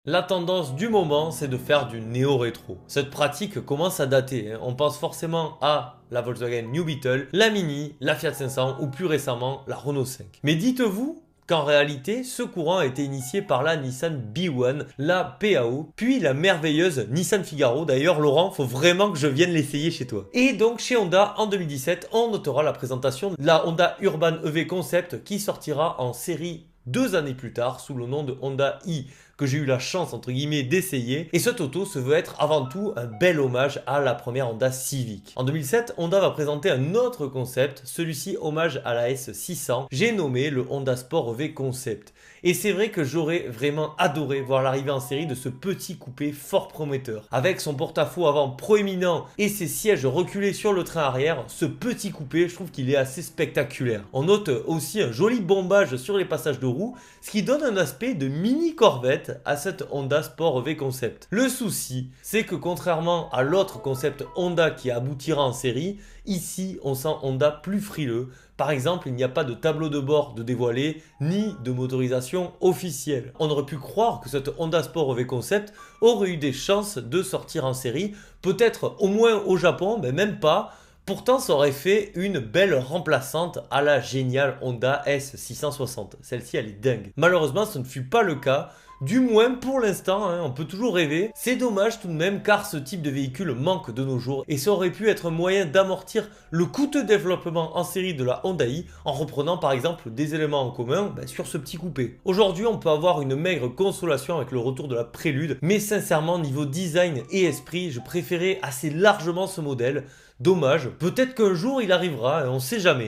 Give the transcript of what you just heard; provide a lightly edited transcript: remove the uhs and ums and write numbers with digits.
La tendance du moment, c'est de faire du néo-rétro. Cette pratique commence à dater, hein. On pense forcément à la Volkswagen New Beetle, la Mini, la Fiat 500 ou plus récemment la Renault 5. Mais dites-vous qu'en réalité, ce courant a été initié par la Nissan B1, la PAO, puis la merveilleuse Nissan Figaro. D'ailleurs, Laurent, faut vraiment que je vienne l'essayer chez toi. Et donc, chez Honda, en 2017, on notera la présentation de la Honda Urban EV Concept qui sortira en série 2 années plus tard sous le nom de Honda i, que j'ai eu la chance entre guillemets d'essayer. Et cette auto se veut être avant tout un bel hommage à la première Honda Civic. En 2007, Honda va présenter un autre concept, celui-ci hommage à la S600, j'ai nommé le Honda Sport EV Concept. Et c'est vrai que j'aurais vraiment adoré voir l'arrivée en série de ce petit coupé fort prometteur. Avec son porte-à-faux avant proéminent et ses sièges reculés sur le train arrière, ce petit coupé, je trouve qu'il est assez spectaculaire. On note aussi un joli bombage sur les passages de roues, ce qui donne un aspect de mini Corvette à cette Honda Sport EV Concept. Le souci, c'est que contrairement à l'autre concept Honda qui aboutira en série, ici on sent Honda plus frileux. Par exemple, il n'y a pas de tableau de bord de dévoilé, ni de motorisation officielle. On aurait pu croire que cette Honda Sport EV Concept aurait eu des chances de sortir en série, peut-être au moins au Japon, mais même pas. Pourtant, ça aurait fait une belle remplaçante à la géniale Honda S660. Celle-ci, elle est dingue. Malheureusement, ce ne fut pas le cas. Du moins pour l'instant, hein, on peut toujours rêver. C'est dommage tout de même car ce type de véhicule manque de nos jours et ça aurait pu être un moyen d'amortir le coûteux développement en série de la Honda i en reprenant par exemple des éléments en commun sur ce petit coupé. Aujourd'hui, on peut avoir une maigre consolation avec le retour de la Prélude, mais sincèrement, niveau design et esprit, je préférais assez largement ce modèle. Dommage, peut-être qu'un jour il arrivera, on sait jamais.